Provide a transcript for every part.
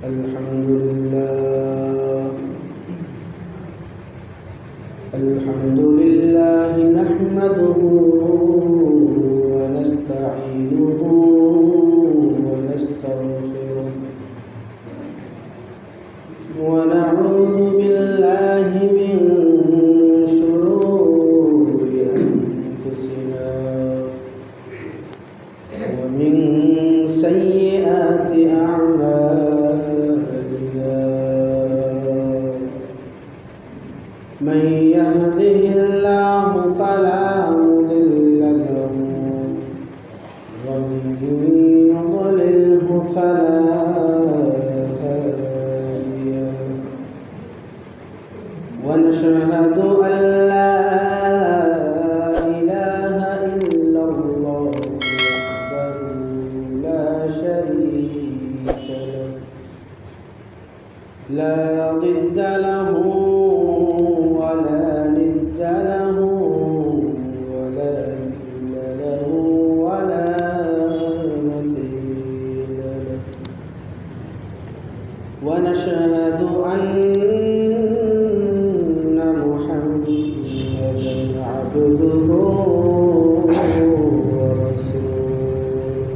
الحمد لله نحمده ونستعينه ونستغفره ونعوذ بالله من شرور أنفسنا ومن سيئات أعمالنا من يهده الله فلا مضل له ومن يضلله فلا هادي له ونشهد أن لا إله إلا الله وحده لا شريك له لا ضد له ولا ند له ولا مثل له ولا مثيل له ونشهد أن محمدا عبده ورسوله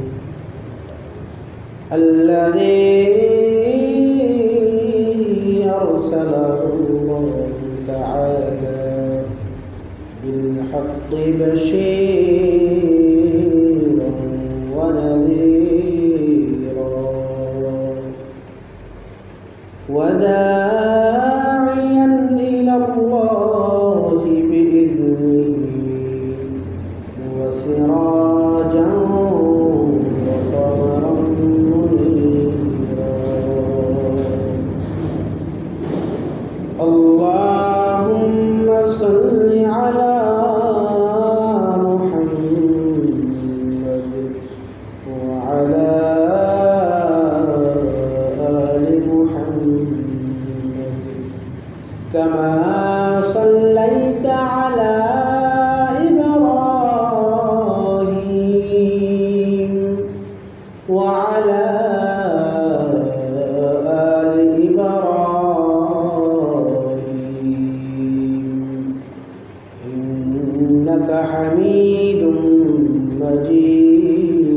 الذي أرسله الله تعالى بالحق بشيرا ونذيرا وداعيا إلى الله بإذنه وسراجا وقمرا منيرا اللهم صل على محمد وعلى آل محمد كما صليت على إبراهيم وعلى آل إبراهيم إنك حميد مجيد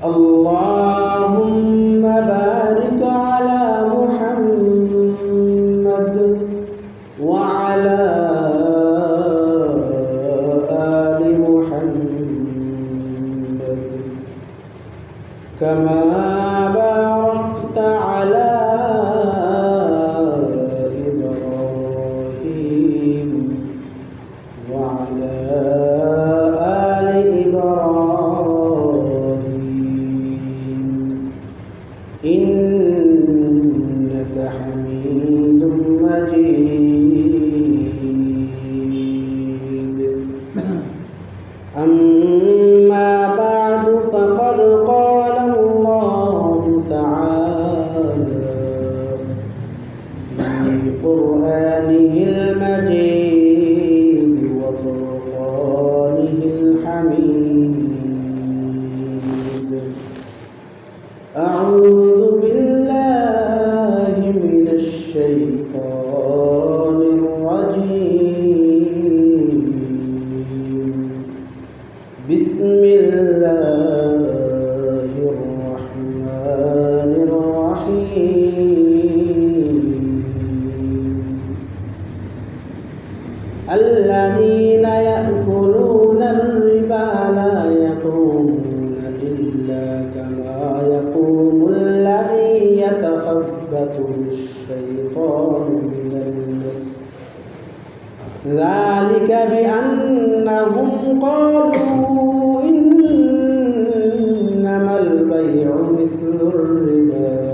اللهم بارك على محمد وعلى آل محمد كما باركت على إبراهيم وعلى آل إبراهيم إنك حميد مجيد أما بعد فقد قال الله تعالى في قرآنه المجيد وفرقانه الحميد أعوذ بالله من الشيطان الرجيم بسم الله الرحمن الرحيم الذين يأكلون الربا لا يقومون إلا كما يقوم الذي يتخبطه الشيطان من المس ذلك بأنهم قالوا إنما البيع مثل الربا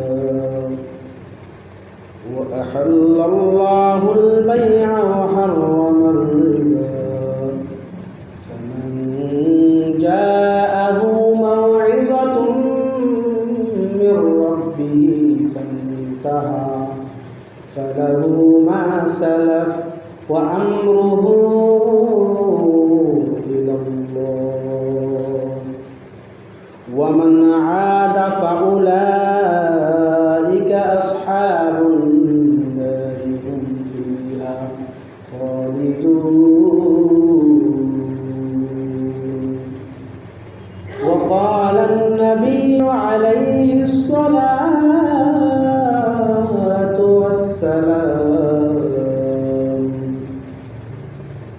وأحل الله البيع وحرم الربا فمن جاءه موعظة من ربه فانتهى فله ما سلف وأمره إلى الله ومن عاد فأولئك أصحاب النار هم فيها خالدون. وقال النبي عليه الصلاة والسلام: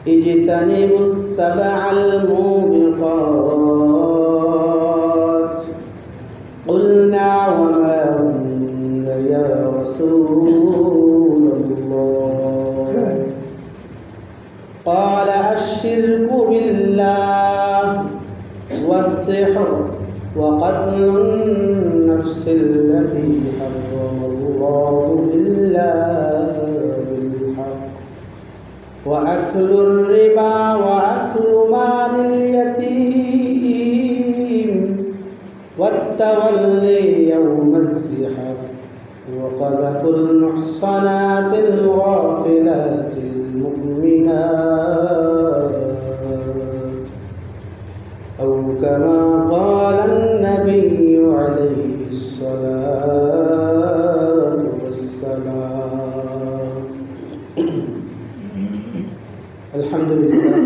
اجتنبوا السبع الموبقات. قلنا وما هن يا رسول الله؟ قال الشرك بالله والسحر وقتل النفس التي حرم الله إلا بالحق وأكل الربا وأكل مال اليتيم والتولي يوم الزحف وقذف المحصنات الغافلات المؤمنات أو كما قال النبي عليه الصلاة والسلام. الحمد لله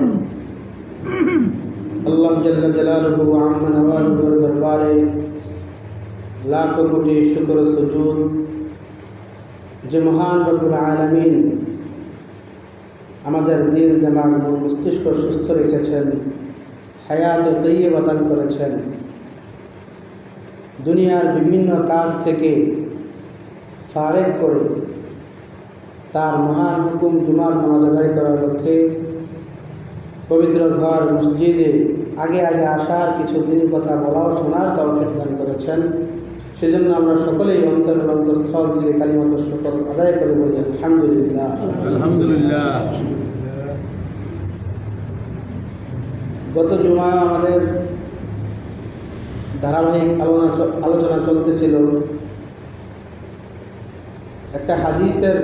আল্লাহ জাল্লা জালালুহু ওয়া আম্মা নওয়ালুহুর দরবারে লাখ কোটি শুকর সুজুদ যে মহান রব্বুল আলামিন আমাদের দিল দিমাগ মন মস্তিষ্ক সুস্থ রেখেছেন, হায়াত তৈয়বা দান করেছেন, দুনিয়ার বিভিন্ন কাজ থেকে ফারেক করে তার মহান হুকুম জুমার নামাজ আদায় করার লক্ষ্যে পবিত্র ঘর মসজিদে আগে আগে আসার কিছু দিনই কথা বলাও শোনার তৌফিক দান করেছেন। সেজন্য আমরা সকলেই অন্তরের অন্তঃস্থল থেকে কালিমাত শুকর আদায় করে বলি আলহামদুলিল্লাহ। আলহামদুলিল্লাহ। গত জুমায় আমাদের ধারাবাহিক আলোচনা চলতেছিল। একটা হাদিসের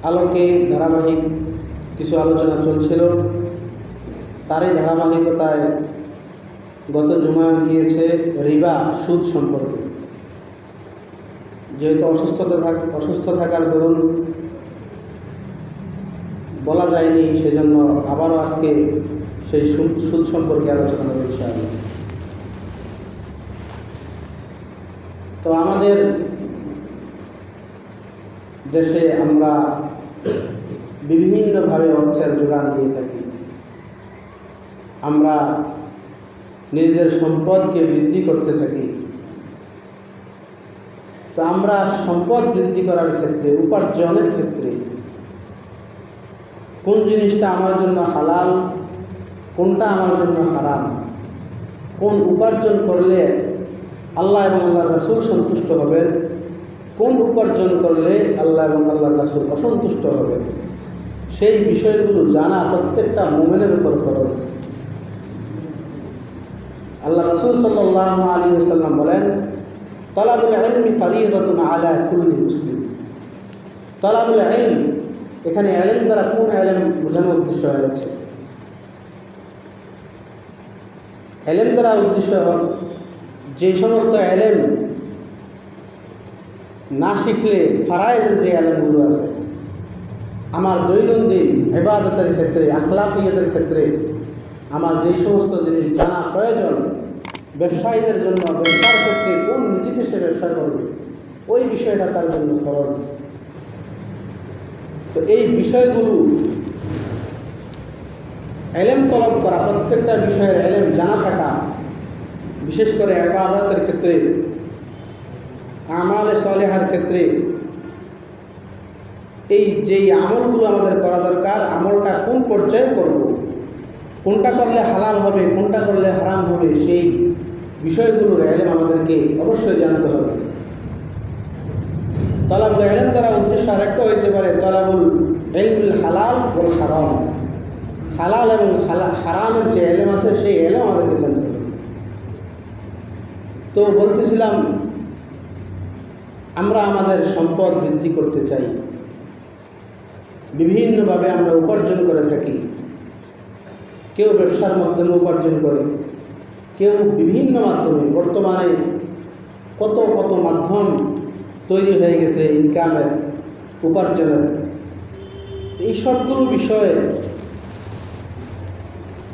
আলোকে ধারাবাহিক কিছু আলোচনা চলছিল। তারই ধারাবাহিকতায় গত জুমায় গিয়েছে রিবা, সুদ সম্পর্কে। যেহেতু অসুস্থ থাকার দরুন বলা যায়নি, সেজন্য আবারও আজকে সেই সুদ সম্পর্কে আলোচনা হবে ইনশাআল্লাহ। তো আমাদের দেশে আমরা বিভিন্নভাবে অর্থের যোগান দিয়ে থাকি। আমরা নিজেদের সম্পদকে বৃদ্ধি করতে থাকি। তো আমরা সম্পদ বৃদ্ধি করার ক্ষেত্রে, উপার্জনের ক্ষেত্রে কোন জিনিসটা আমার জন্য হালাল, কোনটা আমার জন্য হারাম, কোন উপার্জন করলে আল্লাহ এবং আল্লাহর রাসূল সন্তুষ্ট হবেন, কোন উপার্জন করলে আল্লাহ এবং আল্লাহর রাসূল অসন্তুষ্ট হবেন, সেই বিষয়গুলো জানা প্রত্যেকটা মুমিনের উপর ফরজ। আল্লাহ রাসূল সাল্লাল্লাহু আলাইহি ওয়াসাল্লাম বলেন, তালাবুল ইলমি ফারিদাতুন আলা কুল্লি মুসলিম। তালাবুল ইলম, এখানে ইলম দ্বারা কোন ইলম বোঝানোর উদ্দেশ্য হয়েছে? ইলম দ্বারা উদ্দেশ্য যে সমস্ত ইলম না শিখলে ফারায়েজের যে ইলমগুলো আছে, আমার দৈনন্দিন ইবাদতের ক্ষেত্রে, আখলাকিয়াতের ক্ষেত্রে আমার যেই সমস্ত জিনিস জানা প্রয়োজন, ব্যবসায়ীদের জন্য ব্যবসার ক্ষেত্রে কোন নীতিতে সে ব্যবসা করবে, ওই বিষয়টা তার জন্য ফরজ। তো এই বিষয়গুলো ইলম তলব করা, প্রত্যেকটা বিষয়ের ইলম জানা থাকা, বিশেষ করে ইবাদতের ক্ষেত্রে, আমালে সালেহার ক্ষেত্রে, এই যেই আমলগুলো আমাদের করা দরকার, আমলটা কোন পর্যায়ে করব, কোনটা করলে হালাল হবে, কোনটা করলে হারাম হবে, সেই বিষয়গুলোর ইলম আমাদেরকে অবশ্যই জানতে হবে। তালাবুল ইলম দ্বারা উদ্দেশ্য আরেকটা হইতে পারে তালাবুল ইলমুল হালাল ওয়াল হারাম। হালাল এবং হারামের যে ইলম আছে, সেই ইলম আমাদেরকে জানতে হবে। তো বলতেছিলাম, আমরা আমাদের সম্পদ বৃদ্ধি করতে চাই, বিভিন্নভাবে আমরা উপার্জন করে থাকি। কেউ ব্যবসার মাধ্যমে উপার্জন করে, কেউ বিভিন্ন মাধ্যমে, বর্তমানে কত কত মাধ্যম তৈরি হয়ে গেছে ইনকামের, উপার্জনের। এই সবগুলো বিষয়ে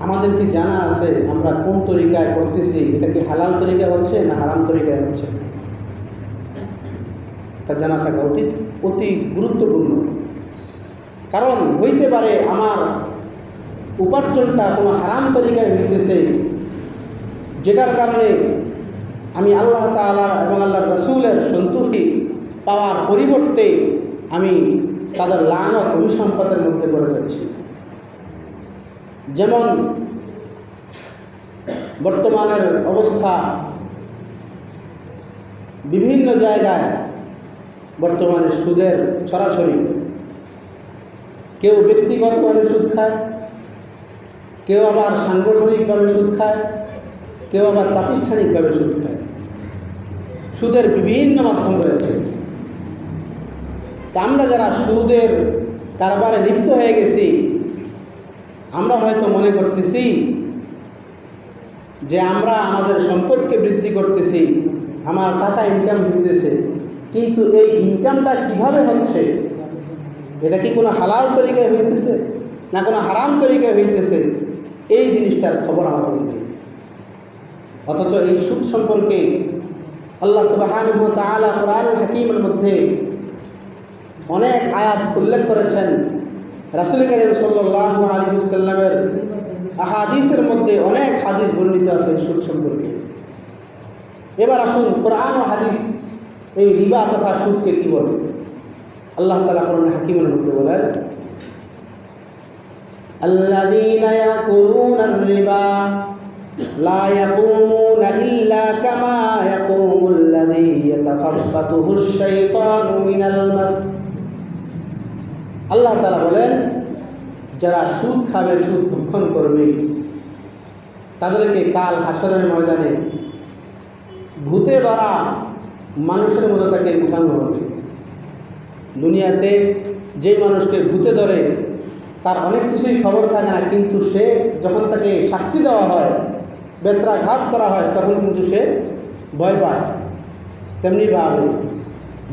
আমাদেরকে জানা আছে আমরা কোন তরিকায় করতেছি, এটা কি হালাল তরিকা হচ্ছে না হারাম তরিকায় হচ্ছে, এটা জানা থাকা অতি গুরুত্বপূর্ণ। কারণ হইতে পারে আমার উপার্জনটা কোনো হারাম তরিকায় হইতেছে, যেটার কারণে আমি আল্লাহ তাআলা এবং আল্লাহ রাসূলের সন্তুষ্টি পাওয়ার পরিবর্তে আমি তাদের লানত অভিসম্পাতের মধ্যে পড়ে যাচ্ছি। যেমন বর্তমানের অবস্থা, বিভিন্ন জায়গায় বর্তমানে সুদের ছড়াছড়ি। কেউ ব্যক্তিগতভাবে সুদ খায়, কেউ আবার সাংগঠনিকভাবে সুদ খায়, কেউ আবার প্রাতিষ্ঠানিকভাবে সুদ খায়। সুদের বিভিন্ন মাধ্যম রয়েছে। তা আমরা যারা সুদের কারবারে লিপ্ত হয়ে গেছি, আমরা হয়তো মনে করতেছি যে আমরা আমাদের সম্পদকে বৃদ্ধি করতেছি, আমার টাকা ইনকাম হইতেছে, কিন্তু এই ইনকামটা কিভাবে হচ্ছে, এটা কি কোনো হালাল তরিকায় হইতেছে না কোনো হারাম তরিকায় হইতেছে, এই জিনিসটার খবর আমাদের নেই। অথচ এই সুদ সম্পর্কে আল্লাহ সুবহানাহু ওয়া তাআলা কোরআনুল হাকীমের মধ্যে অনেক আয়াত উল্লেখ করেছেন। রাসূল কারীম সাল্লাল্লাহু আলাইহি ওয়াসাল্লামের আহাদিসের মধ্যে অনেক হাদিস বর্ণিত আছে সুদ সম্পর্কে। এবার আসুন কোরআন ও হাদিস এই রিবা তথা সুদকে কি বলে। আল্লাহ তাআলা কোরআন হাকীমের মধ্যে বলেন, আল্লাযীনা ইয়াকুলুনার রিবা লা ইয়াকুমুনা ইল্লা কামা ইয়াকুমুল্লাযী ইয়াতাখাব্বাতুহুশ শাইতানু মিনাল মাস। আল্লাহ তাআলা বলেন, যারা সুদ খাবে, সুদ ভক্ষণ করবে, তাদেরকে কাল হাসরের ময়দানে ভূতে ধরা মানুষের মতো তাকে উঠানো হবে। দুনিয়াতে যে মানুষকে ভূতে ধরে তার অনেক কিছুই খবর থাকে না, কিন্তু সে যখন তাকে শাস্তি দেওয়া হয়, বেত্রাঘাত করা হয়, তখন কিন্তু সে ভয় পায়। তেমনিভাবে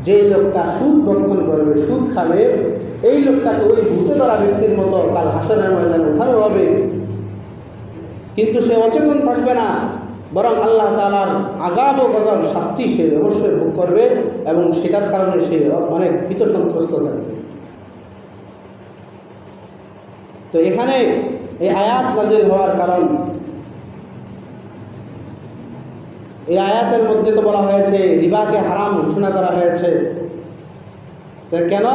যে লোকটা সুদ ভক্ষণ করবে, সুদ খাবে, এই লোকটাকে ওই ভূতে ধরা ব্যক্তির মতো কাল হাসরের ময়দানে উঠানো হবে, কিন্তু সে অচেতন থাকবে না, বরং আল্লাহ তাআলার আযাব ও গজব, শাস্তি সে অবশ্যই ভোগ করবে এবং সেটার কারণে সে অনেক ভীত সন্ত্রস্ত থাকবে। তো এখানে এই আয়াত নাযিল হওয়ার কারণ, এই আয়াতের মধ্যে তো বলা হয়েছে রিবাকে হারাম ঘোষণা করা হয়েছে। কেন?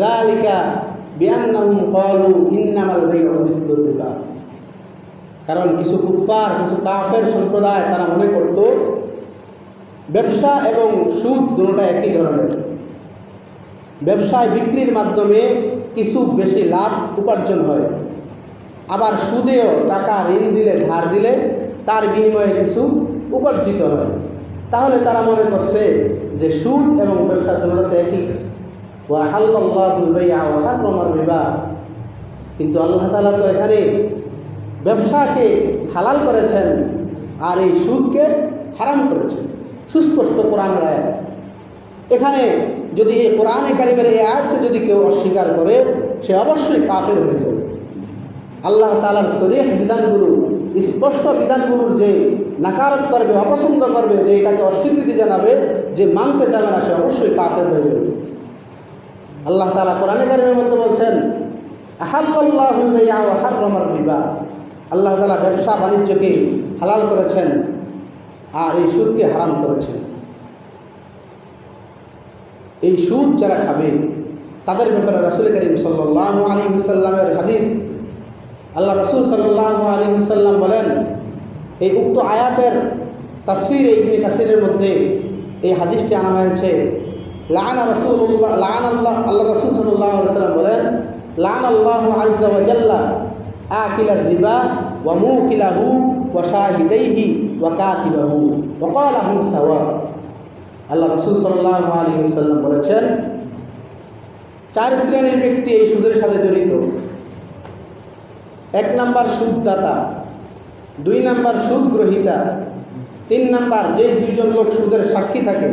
যালিকা বিআন্নাহুম ক্বালু ইন্নামাল বাইউ মিসলুর রিবা। কারণ কিছু কুফফার, কিছু কাফের সম্প্রদায় তারা মনে করত ব্যবসা এবং সুদ দুটোটা একই ধরনের। ব্যবসায় বিক্রির মাধ্যমে কিছু বেশি লাভ উপার্জন হয়, আবার সুদেও টাকা ঋণ দিলে, ধার দিলে তার বিনিময়ে কিছু উপার্জিত হয়। তাহলে তারা মনে করছে যে সুদ এবং ব্যবসা দুটোতে একই। ওয়া হাল্লাল্লাহুল বাই'a ওয়া হারামার রিবা। কিন্তু আল্লাহ তাআলা তো এখানে ব্যবসাকে হালাল করেছেন আর এই সুদকে হারাম করেছেন, সুস্পষ্ট কোরআনের আয়াত। এখানে যদি এই কোরআনে কারিমের এই আয়াতকে যদি কেউ অস্বীকার করে, সে অবশ্যই কাফের হয়ে যাবে। আল্লাহ তাআলার সরিহ বিধানগুলো, স্পষ্ট বিধানগুলোর যে নাকারত করবে, অপছন্দ করবে, যে এটাকে অস্বীকৃতি জানাবে, যে মানতে যাবে না, সে অবশ্যই কাফের হয়ে যাবে। আল্লাহ তাআলা কোরআনে কারিমের মধ্যে বলছেন, আহাল্লাল্লাহুল বাই'a ওয়া হারামার রিবা। আল্লাহ তাআলা ব্যবসা বাণিজ্যকে হালাল করেছেন আর এই সুদকে হারাম করেছেন। এই সুদ যারা খাবে তাদের ব্যাপারে রাসূল করিম সাল্লাল্লাহু আলাইহি ওয়াসাল্লামের হাদিস, আল্লাহ রাসূল সাল্লাল্লাহু আলাইহি ওয়াসাল্লাম বলেন, এই উক্ত আয়াতের তাফসীর ইবনে কাসিরের মধ্যে এই হাদিসটি আনা হয়েছে। লাআনা রাসূলুল্লাহ, লাআনাল্লাহ, আল্লাহ রাসূল সাল্লাল্লাহু আলাইহি ওয়াসাল্লাম বলেন, লাআনাল্লাহু আযজা ওয়া জাল্লা আকিলার রিবা ওয়া মুকিলাহু ওয়া শাহিদাইহি ওয়া কাতিবাহু ওয়া ক্বালা হুম সাওয়া। আল্লাহ রাসূল সাল্লাল্লাহু আলাইহি ওয়াসাল্লাম বলেছেন, চার শ্রেণীর ব্যক্তি এই সুদের সাথে জড়িত। এক নাম্বার সুদদাতা, 2 নাম্বার সুদ গ্রহীতা, 3 নাম্বার যেই 2জন লোক সুদের সাক্ষী থাকে,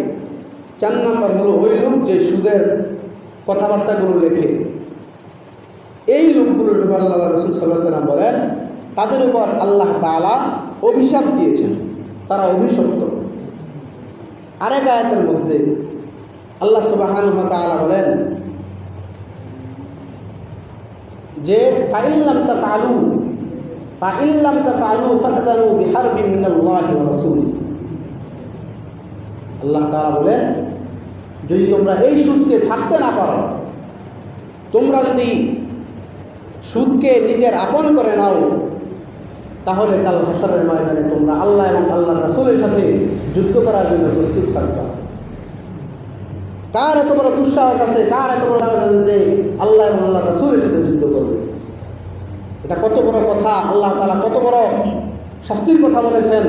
4 নাম্বার হলো ওই লোক যে সুদের কথাবার্তাগুলো লেখে। এই লোকগুলোর ব্যাপারে আল্লাহ রাসূল সাল্লাল্লাহু আলাইহি ওয়াসাল্লাম বলেন তাদের উপর আল্লাহ তাআলা অভিশাপ দিয়েছেন, তারা অভিশপ্ত। আরেক আয়াতের মধ্যে আল্লাহ সুবহানাহু ওয়া তাআলা বলেন যে ফাইল্লাম তাফআলু ফাহদারু বিহারবিন মিনাল্লাহি ওয়া রাসূলিহি। আল্লাহ তাআলা বলেন যদি তোমরা এই সুদকে ছাড়তে না পারো, তোমরা যদি সুদকে নিজের আপন করে নাও, তাহলে কাল হাশরের ময়দানে তোমরা আল্লাহ এবং আল্লাহর রাসূলের সাথে যুদ্ধ করার জন্য প্রস্তুত থাকবা। কার এত বড় দুঃসাহস আছে, কার এত বড় সাহস আছে যে আল্লাহ এবং আল্লাহর রাসূলের সাথে যুদ্ধ করবে? এটা কত বড় কথা! আল্লাহ তাআলা কত বড় শাস্তির কথা বলেছেন।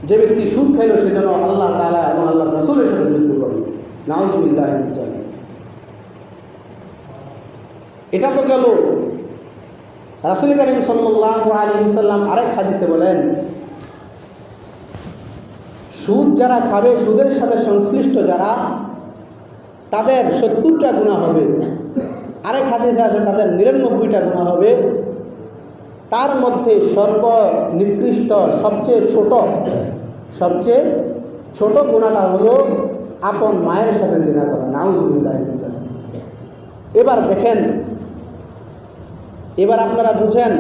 যে ব্যক্তি সুদ খাইল সে যেন আল্লাহ তাআলা এবং আল্লাহর রাসূলের সাথে যুদ্ধ করবে। নাউযুবিল্লাহি মিন যালিক। এটা তো গেল। রাসূল কারীম সাল্লাল্লাহু আলাইহি ওয়াসাল্লাম আরেক হাদিসে বলেন সুদ যারা খাবে, সুদের সাথে সংশ্লিষ্ট যারা, তাদের 70টা গুনাহ হবে। আরেক হাদিসে আছে তাদের 99টা গুনাহ হবে। তার মধ্যে সর্বনিকৃষ্ট সবচেয়ে ছোট গুনাহটা হলো আপন মায়ের সাথে জিনা করা। নাউযুবিল্লাহি মিন যালিক। এবার দেখেন, এবার আপনারা বুঝেন,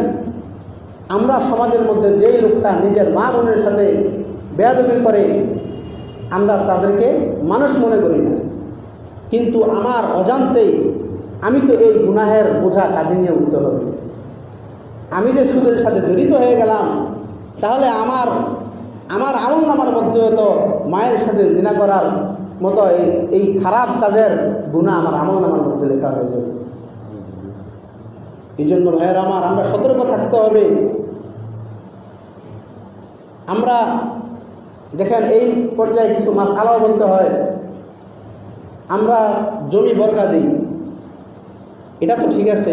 আমরা সমাজের মধ্যে যেই লোকটা নিজের মা বোনের সাথে বেয়াদবি করে, আমরা তাদেরকে মানুষ মনে করি না, কিন্তু আমার অজান্তেই আমি তো এই গুনাহের বোঝা কাঁধে নিয়ে উঠতে হবে। আমি যে সুদের সাথে জড়িত হয়ে গেলাম, তাহলে আমার আমলনামার মধ্যে তো মায়ের সাথে জিনা করার মতো এই খারাপ কাজের গুনাহ আমার আমলনামার মধ্যে লেখা হয়ে যাবে। এই জন্য ভাইয়েরা আমার, আমরা সতর্ক থাকতে হবে। আমরা দেখেন এই পর্যায়ে কিছু মাসআলাও বলতে হয়। আমরা জমি বর্গা দিই, এটা তো ঠিক আছে,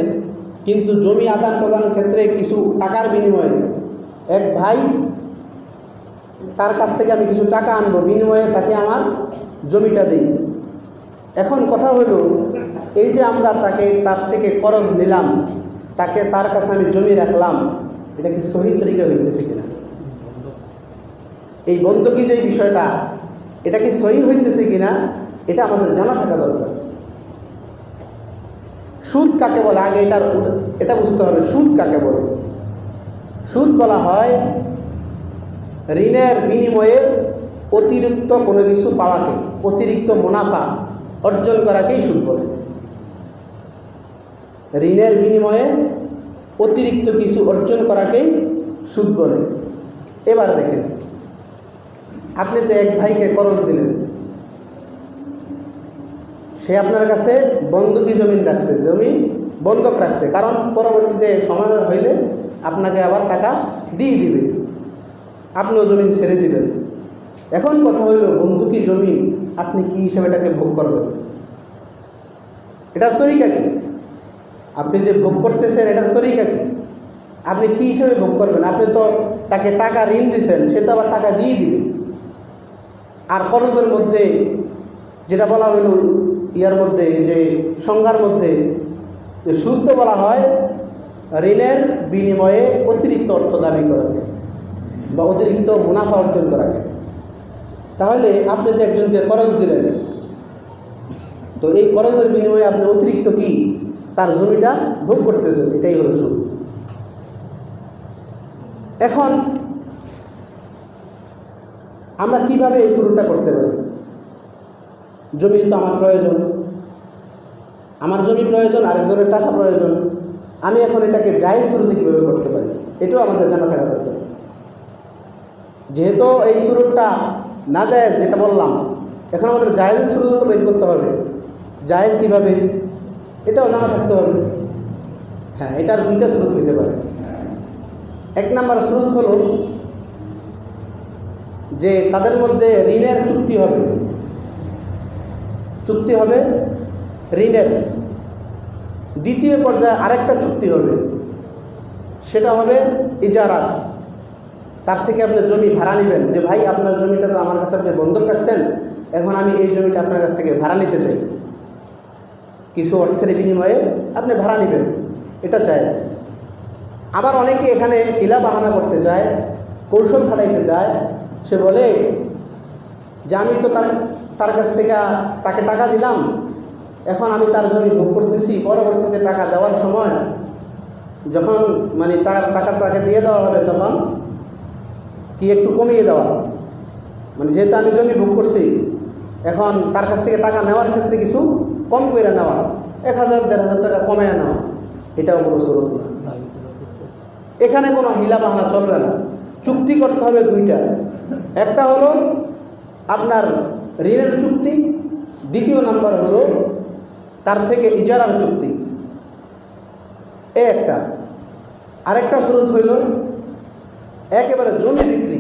কিন্তু জমি আদান প্রদানের ক্ষেত্রে কিছু টাকার বিনিময়ে এক ভাই, তার কাছ থেকে আমি কিছু টাকা আনবো, বিনিময়ে তাকে আমার জমিটা দিই। এখন কথা হলো, এই যে আমরা তার থেকে করজ নিলাম, তার কাছে আমি জমি রাখলাম, এটা কি সহি তরিকা হইতেছে কিনা? এই বন্ধকি যে বিষয়টা, এটা কি সহি হইতেছে কিনা, এটা আমাদের জানা থাকা দরকার। সুদ কাকে বলে আগে এটা বুঝতে হবে। সুদ কাকে বলে? সুদ বলা হয় ঋণের বিনিময়ে অতিরিক্ত কোনো কিছু পাওয়াকে, অতিরিক্ত মুনাফা অর্জন করাকেই সুদ বলে। ঋণের বিনিময়ে অতিরিক্ত কিছু অর্জন করাকেই সুদ বলে। এবার দেখেন, আপনি তো এক ভাইকে করজ দিলেন, সে আপনার কাছে বন্ধকি জমি রাখছে, জমি বন্ধক রাখছে, কারণ পরবর্তীতে সময় হইলে আপনাকে আবার টাকা দিয়ে দিবে, আপনিও জমিন ছেড়ে দিবেন। এখন কথা হইল, বন্ধকি জমিন আপনি কি হিসেবে এটাকে ভোগ করবেন? এটার তরিকা কি? আপনি যে ভোগ করতেছেন এটার তরিকা কি? আপনি কি হিসেবে ভোগ করবেন? আপনি তো তাকে টাকা ঋণ দিয়েছেন, সে তো আবার টাকা দিয়ে দিবে। আর করজের মধ্যে যেটা বলা হইল ইয়ার মধ্যে, যে সংজ্ঞার মধ্যে, যে সুদ তো বলা হয় ঋণের বিনিময়ে অতিরিক্ত অর্থ দাবি করাকে বা অতিরিক্ত মুনাফা অর্জন করাকে। তাহলে আপনি যে একজনকে করজ দিলেন, তো এই করজের বিনিময়ে আপনি অতিরিক্ত কি তার জমিটা ভোগ করতেছেন, এটাই হলো সুদ। এখন আমরা কিভাবে এই শুরুটা করতে পারি? জমি তো আমার প্রয়োজন, আমার জমি প্রয়োজন, আরেকজনের টাকা প্রয়োজন। আমি এখন এটাকে জায়েজ শুরুতে কীভাবে করতে পারি, এটাও আমাদের জানা থাকা দরকার। যেহেতু এই শুরুটা না জায়েজ, যেটা বললাম, এখন আমাদের জায়েজের শুরুতে তো বের করতে হবে। জায়েজ কীভাবে, এটাও জানা থাকতে হবে। হ্যাঁ, এটার 2টা স্রোত হইতে পারে। 1 নাম্বার স্রোত হলো যে তাদের মধ্যে ঋণের চুক্তি হবে ঋণের। দ্বিতীয় পর্যায়ে আরেকটা চুক্তি হবে, সেটা হবে ইজারা। তার থেকে আপনি জমি ভাড়া নেবেন, যে ভাই আপনার জমিটা তো আমার কাছে আপনি বন্ধক রাখছেন, এখন আমি এই জমিটা আপনার কাছ থেকে ভাড়া নিতে চাই, কিছু অর্থের বিনিময়ে আপনি ভাড়া নেবেন, এটা জায়েজ। আবার অনেকে এখানে হিলা বাহানা করতে চায়, কৌশল খাটাইতে চায়। সে বলে যে আমি তো তার কাছ থেকে তাকে টাকা দিলাম, এখন আমি তার জমি ভোগ করতেছি, পরবর্তীতে টাকা দেওয়ার সময় যখন মানে তার টাকা তাকে দিয়ে দেওয়া হবে তখন কি একটু কমিয়ে দেওয়া, মানে যেহেতু আমি জমি ভোগ করছি এখন তার কাছ থেকে টাকা নেওয়ার ক্ষেত্রে কিছু কম করে নেওয়া, 1000 1500 টাকা কমিয়ে নেওয়া, এটাও কোনো সুরত না। এখানে কোনো হিলা বাহানা চলবে না। চুক্তি করতে হবে দুইটা, একটা হলো আপনার ঋণের চুক্তি, দ্বিতীয় নাম্বার হলো তার থেকে ইজারার চুক্তি, একটা। আরেকটা সুরত হইল একেবারে জমি বিক্রি।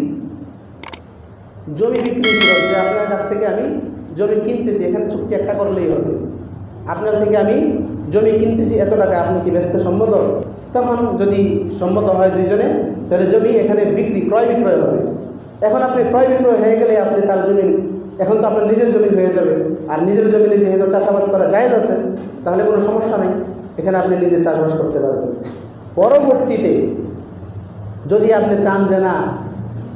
জমি বিক্রি সুরত, যে আপনার কাছ থেকে আমি জমি কিনতেছি, এখানে চুক্তি একটা করলেই হবে, আপনার থেকে আমি জমি কিনতেছি এত টাকা, আপনি কি ব্যস্ত সম্মত? তখন যদি সম্মত হয় দুইজনে, তাহলে জমি এখানে বিক্রি ক্রয় বিক্রয় হবে। এখন আপনি ক্রয় বিক্রয় হয়ে গেলে আপনি তার জমি, এখন তো আপনার নিজের জমি হয়ে যাবে, আর নিজের জমিনে যেহেতু চাষাবাদ করা জায়েজ আছে, তাহলে কোনো সমস্যা নেই, এখানে আপনি নিজে চাষবাস করতে পারবেন। পরবর্তীতে যদি আপনি চান যে না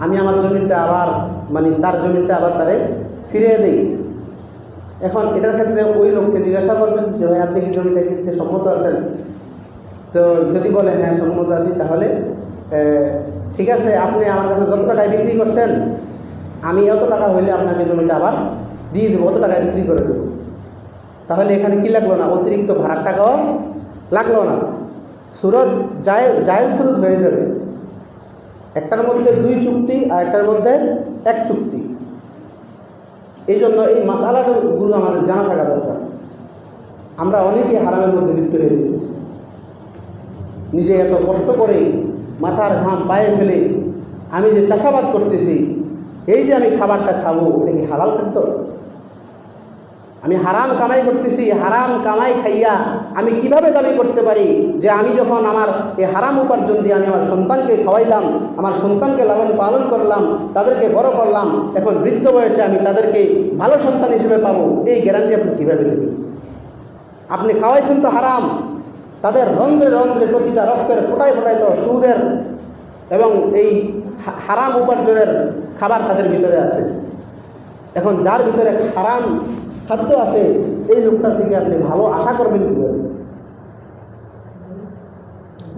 আমি আমার জমিটা আবার মানে তার জমিটা আবার তারে ফিরিয়ে দিই, এখন এটার ক্ষেত্রে ওই লোককে জিজ্ঞাসা করবেন যে ভাই আপনি কি জমিটা কিনতে সম্মত আছেন? তো যদি বলে হ্যাঁ সম্মত আছি, তাহলে ঠিক আছে, আপনি আমার কাছে যত টাকায় বিক্রি করছেন আমি এত টাকা হইলে আপনাকে জমিটা আবার দিয়ে দেবো, অত টাকায় বিক্রি করে দেবো। তাহলে এখানে কি লাগলো না, অতিরিক্ত ভাড়ার টাকাও লাগলো না, সুরত জায়েজ সুরত হয়ে যাবে। একটার মধ্যে 2 চুক্তি আর একটার মধ্যে 1 চুক্তি। এই জন্য এই মাসালাগুলো আমাদের জানা থাকা দরকার। আমরা অনেকেই হারামের মধ্যে লিপ্ত হয়ে যেতেছি, নিজে এত কষ্ট করে মাথার ঘাম পায়ে ফেলে আমি যে চাষাবাদ করতেছি, এই যে আমি খাবারটা খাবো, এটা কি হালাল খাদ্য? আমি হারাম কামাই করতেছি, হারাম কামাই খাইয়া আমি কিভাবে দাবি করতে পারি যে আমি যখন আমার এই হারাম উপার্জন দিয়ে আমি আমার সন্তানকে খাওয়াইলাম, আমার সন্তানকে লালন পালন করলাম, তাদেরকে বড় করলাম, এখন বৃদ্ধ বয়সে আমি তাদেরকে ভালো সন্তান হিসেবে পাবো, এই গ্যারান্টি আপনি কীভাবে দেবেন? আপনি খাওয়াইছেন তো হারাম, তাদের রন্ধ্রে রন্ধ্রে প্রতিটা রক্তের ফোটায় ফোটায় তো সুদের এবং এই হারাম উপার্জনের খাবার তাদের ভিতরে আছে। এখন যার ভিতরে হারাম খাদ্য আছে, এই লোকটা থেকে আপনি ভালো আশা করবেন কীভাবে?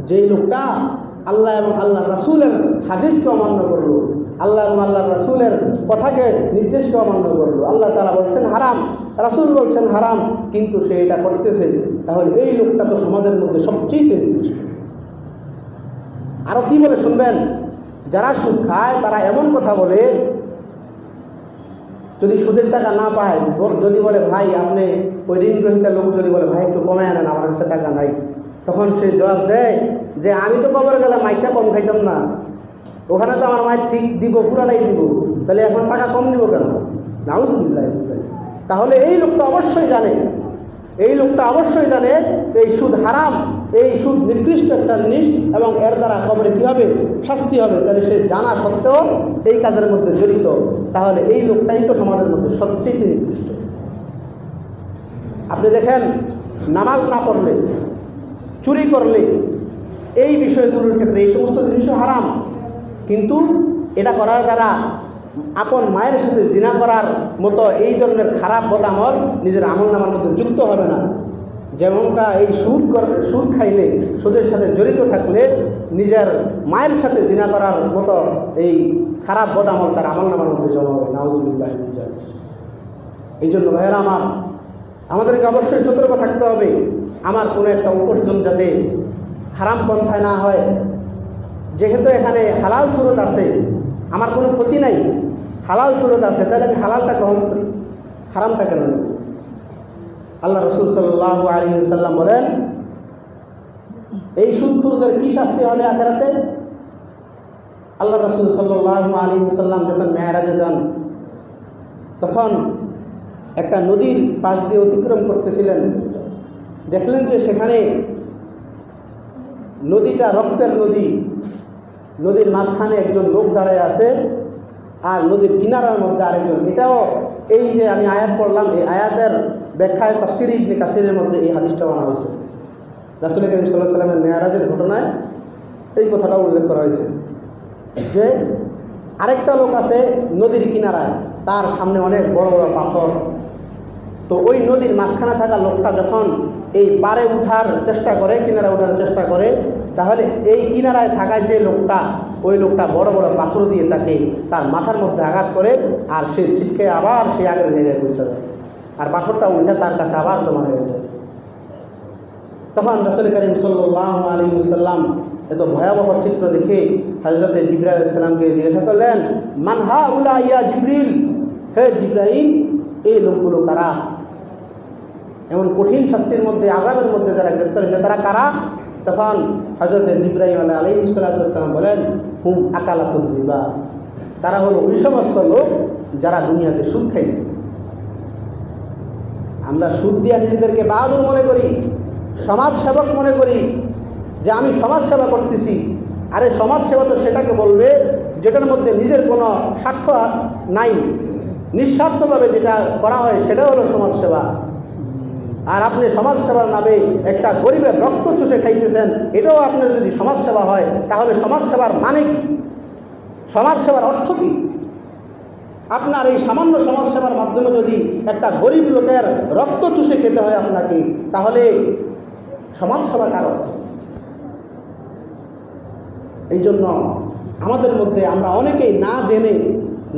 যেই লোকটা আল্লাহ এবং আল্লাহ রাসূলের হাদিসকে অমান্য করলো, আল্লাহ এবং আল্লাহ রাসূলের কথাকে নির্দেশকে অমান্য করলো, আল্লাহ তাআলা বলছেন হারাম, রাসূল বলছেন হারাম, কিন্তু সে এটা করতেছে, তাহলে এই লোকটা তো সমাজের মধ্যে সবচেয়ে নিকৃষ্ট। আরও কি বলে শুনবেন, যারা সুদ খায় তারা এমন কথা বলে, যদি সুদের টাকা না পায়, যদি বলে ভাই আপনি ওই ঋণ গ্রহীতার লোক যদি বলে ভাই একটু কমে আনেন, আমার কাছে টাকা নাই, তখন সে জবাব দেয় যে আমি তো কবরে গেলে মাইকটা কম খাইতাম না, ওখানে তো আমার মায়ের ঠিক দিব, পুরাটাই দিব, তাহলে এখন টাকা কম নিব কেন? নাউজুবিল্লাহ। তাহলে এই লোকটা অবশ্যই জানে, এই লোকটা অবশ্যই জানে এই সুদ হারাম, এই সুদ নিকৃষ্ট একটা জিনিস, এবং এর দ্বারা কবরে কী হবে, শাস্তি হবে। তাহলে সে জানা সত্ত্বেও এই কাজের মধ্যে জড়িত, তাহলে এই লোকটাই তো সমাজের মধ্যে সবচেয়ে নিকৃষ্ট। আপনি দেখেন, নামাজ না পড়লে, চুরি করলে, এই বিষয়গুলোর ক্ষেত্রে এই সমস্ত জিনিসও হারাম, কিন্তু এটা করার দ্বারা আপন মায়ের সাথে জিনা করার মতো এই ধরনের খারাপ বদামল নিজের আমল নামার মধ্যে যুক্ত হবে না। যেমনটা এই সুদ খাইলে, সুদের সাথে জড়িত থাকলে নিজের মায়ের সাথে জিনা করার মতো এই খারাপ বদামল তার আমল নামার মধ্যে জমা হবে। নাউজুবিল্লাহ। এই জন্য ভাইয়েরা আমাদেরকে অবশ্যই সতর্ক থাকতে হবে, আমার কোনো একটা উপার্জন যাতে হারাম পন্থায় না হয়। যেহেতু এখানে হালাল সুরত আছে, আমার কোনো ক্ষতি নাই, হালাল সুরত আছে, তাহলে আমি হালালটা গ্রহণ করি, হারামটা কেন নেব? আল্লাহ রসুল সাল্লাল্লাহু আলাইহি ওয়াসাল্লাম বলেন, এই সুদখোরদের কি শাস্তি হবে আখিরাতে? আল্লাহ রসুল সাল্লাল্লাহু আলাইহি ওয়াসাল্লাম যখন মেরাজে যান, তখন একটা নদীর পাশ দিয়ে অতিক্রম করতেছিলেন, দেখলেন যে সেখানে নদীটা রক্তের নদী, নদীর মাঝখানে একজন লোক দাঁড়ায় আছে আর নদীর কিনারার মধ্যে আরেকজন। এটাও এই যে আমি আয়াত পড়লাম, এই আয়াতের ব্যাখ্যায় তাফসীর ইবনে কাসিরের মধ্যে এই হাদিসটা বানা হয়েছে। রাসূল করিম সাল্লাল্লাহু আলাইহি ওয়াসাল্লামের মেরাজের ঘটনায় এই কথাটা উল্লেখ করা হয়েছে যে আরেকটা লোক আছে নদীর কিনারায়, তার সামনে অনেক বড় বড় পাথর। তো ওই নদীর মাঝখানে থাকা লোকটা যখন এই পারে উঠার চেষ্টা করে, কিনারে ওঠার চেষ্টা করে, তাহলে এই কিনারায় থাকা যে লোকটা, ওই লোকটা বড় বড় পাথর দিয়ে তাকে তার মাথার মধ্যে আঘাত করে, আর সে ছিটকে আবার সে আগের জায়গায় পৌঁছে যায়, আর পাথরটা উঠে তার কাছে আবার জমা হয়ে যায়। তখন রাসূল করিম সাল্লাল্লাহু আলাইহি ওয়াসাল্লাম এত ভয়াবহ চিত্র দেখে হযরত জিবরাইল আলাইহিস সালামকে জিজ্ঞাসা করলেন, মান হাউলা ইয়া জিবরিল, হে জিবরাইল, এই লোকগুলো কারা? এমন কঠিন শাস্তির মধ্যে, আযাবের মধ্যে যারা গ্রেফতার হয়েছে তারা কারা? তখন হযরত জিবরাইল আলাইহিস সালাম বলেন, হুম আকালাতুল রিবা, তারা হলো ওই সমস্ত লোক যারা দুনিয়াতে সুদ খাইছে। আমরা সুদ দিয়া নিজেদেরকে বাহাদুর মনে করি, সমাজ সেবক মনে করি যে আমি সমাজ সেবা করতেছি। আরে সমাজ সেবা তো সেটাকে বলবে যেটার মধ্যে নিজের কোনো স্বার্থ নাই, নিঃস্বার্থভাবে যেটা করা হয় সেটা হলো সমাজ সেবা। আর আপনি সমাজ সেবার নামে একটা গরিবের রক্ত চুষে খাইতেছেন, এটাও আপনার যদি সমাজ সেবা হয়, তাহলে সমাজ সেবার মানে কি? সমাজ সেবার অর্থ কি? আপনার এই সামান্য সমাজ সেবার মাধ্যমে যদি একটা গরিব লোকের রক্ত চুষে খেতে হয় আপনাকে, তাহলে সমাজ সেবা কার অর্থ? এই জন্য আমাদের মধ্যে আমরা অনেকেই না জেনে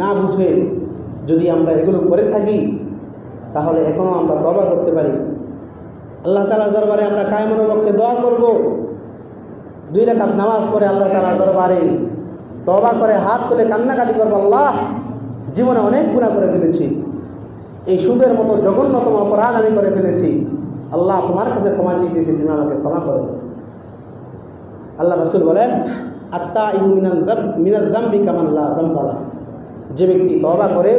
না বুঝে যদি আমরা এগুলো করে থাকি, তাহলে এখনও আমরা তওবা করতে পারি। আল্লাহ তাআলার দরবারে আমরা কায়মনোবাক্যে দোয়া করব, 2 রাকাত নামাজ পড়ে আল্লাহ তাআলার দরবারে তওবা করে হাত তুলে কান্নাকাটি করব, আল্লাহ জীবনে অনেক গুনাহ করে ফেলেছি, এই সুদের মতো জঘন্যতম অপরাধ আমি করে ফেলেছি, আল্লাহ তোমার কাছে ক্ষমা চাইতেছি, তুমি আমাকে ক্ষমা করো। আল্লাহ রাসূল বলেন, আত্তাইবু মিনাজ যামবি কামান লা যামবা লাহু, যে ব্যক্তি তওবা করে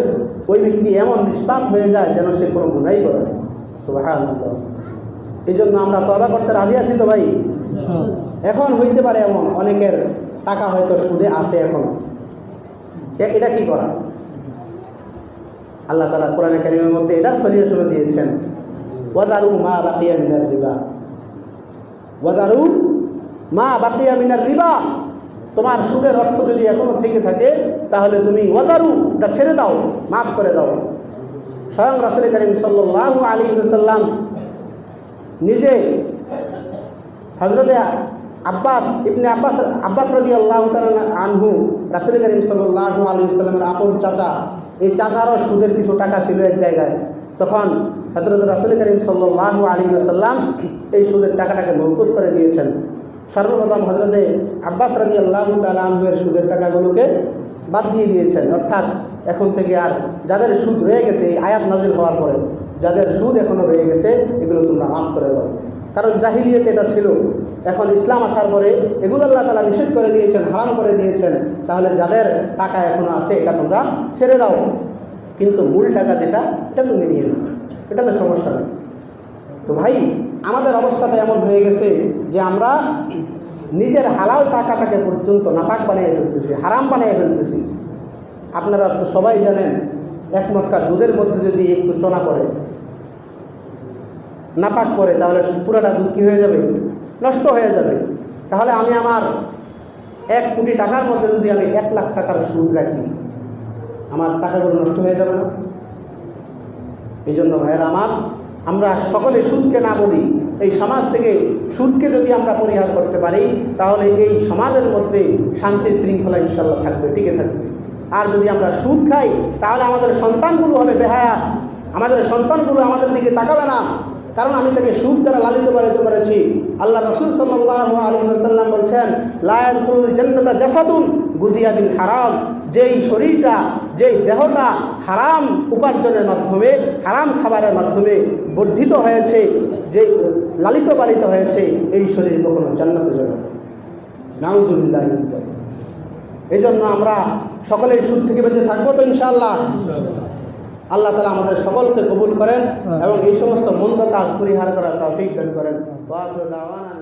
ওই ব্যক্তি এমন নিষ্পাপ হয়ে যায় যেন সে কোনো গুনাহই করে না। সুবহানাল্লাহ। এই জন্য আমরা তওবা করতে রাজি আছি তো ভাই? এখন হইতে পারে এমন অনেকের টাকা হয়তো সুদে আছে এখনো, এটা কি করা? আল্লাহ তাআলা কোরআনে কারীমের মধ্যে এটার সলিউশন দিয়েছেন, ওয়াদারু মা বাকিয়া মিনার রিবা, ওয়াদারু মা বাকিয়া মিনার রিবা, তোমার সুদের অর্থ যদি এখনো থেকে থাকে তাহলে তুমি ওয়াদারু, তা ছেড়ে দাও, মাফ করে দাও। স্বয়ং রাসূল করিম সাল্লাল্লাহু আলাইহি ওয়াসাল্লাম নিজে হযরত আব্বাস রাদিয়াল্লাহু তাআলা আনহু, রাসূল করিম সাল্লাল্লাহু আলাইহি ওয়াসাল্লামের আপন চাচা, এই চাচারও সুদের কিছু টাকা ছিল এক জায়গায়। তখন হযরত রাসূল করিম সাল্লাল্লাহু আলাইহি ওয়াসাল্লাম এই সুদের টাকাটাকে মওকুফ করে দিয়েছেন। সর্বপ্রথম হযরতে আব্বাস রাদিয়াল্লাহু তাআলা আনহুর সুদের টাকাগুলোকে বাদ দিয়ে দিয়েছেন, অর্থাৎ এখন থেকে আর যাদের সুদ রয়ে গেছে, এই আয়াত নাজিল হওয়ার পরে যাদের সুদ এখনও রয়ে গেছে এগুলো তোমরা মাফ করে দাও। কারণ জাহিলিয়াতে এটা ছিল, এখন ইসলাম আসার পরে এগুলো আল্লাহ তাআলা নিষেধ করে দিয়েছেন, হারাম করে দিয়েছেন। তাহলে যাদের টাকা এখনও আছে এটা তোমরা ছেড়ে দাও, কিন্তু মূল টাকা যেটা এটা তুমি নিয়ে নাও, এটা তো সমস্যা নেই। তো ভাই আমাদের অবস্থাটা এমন হয়ে গেছে যে আমরা নিজের হালাল টাকাটাকে পর্যন্ত নাপাক বানিয়ে ফেলতেছি, হারাম বানিয়ে ফেলতেছি। আপনারা তো সবাই জানেন, 1 মটকা দুধের মধ্যে যদি একটু চনা পড়ে, নাপাক পড়ে, তাহলে পুরোটা দুধ কী হয়ে যাবে? নষ্ট হয়ে যাবে। তাহলে আমি আমার 1 কোটি টাকার মধ্যে যদি আমি 1 লাখ টাকার সুদ রাখি, আমার টাকাগুলো নষ্ট হয়ে যাবে না? এই জন্য ভাইয়েরা আমার, আমরা সকলে সুদকে না বলি, এই সমাজ থেকে সুদকে যদি আমরা পরিহার করতে পারি তাহলে এই সমাজের মধ্যে শান্তি শৃঙ্খলা ইনশাল্লাহ থাকবে, টিকে থাকবে। আর যদি আমরা সুদ খাই তাহলে আমাদের সন্তানগুলো হবে বেহায়া, আমাদের সন্তানগুলো আমাদের দিকে তাকাবে না, কারণ আমি তাকে সুদ দ্বারা লালিত পালিত করেছি। আল্লাহ রাসূল সাল্লাল্লাহু আলাইহি ওয়াসাল্লাম বলছেন, লা ইয়াদখুলুল জান্নাতা জাসাদুন গুদিয়া বিল হারাম, যেই শরীরটা, যেই দেহটা হারাম উপার্জনের মাধ্যমে, হারাম খাবারের মাধ্যমে বর্ধিত হয়েছে, যে লালিত পালিত হয়েছে, এই শরীর কখনো জান্নাতে যাবে না। নাউযুবিল্লাহ। এই জন্য আমরা সকলেই সুদ থেকে বেঁচে থাকবো তো ইনশাআল্লাহ। আল্লাহ তাআলা আমাদের সকলকে কবুল করেন এবং এই সমস্ত মন্দ কাজ পরিহার করার তৌফিক দান করেন। ওয়া আখিরু দাওয়ানা।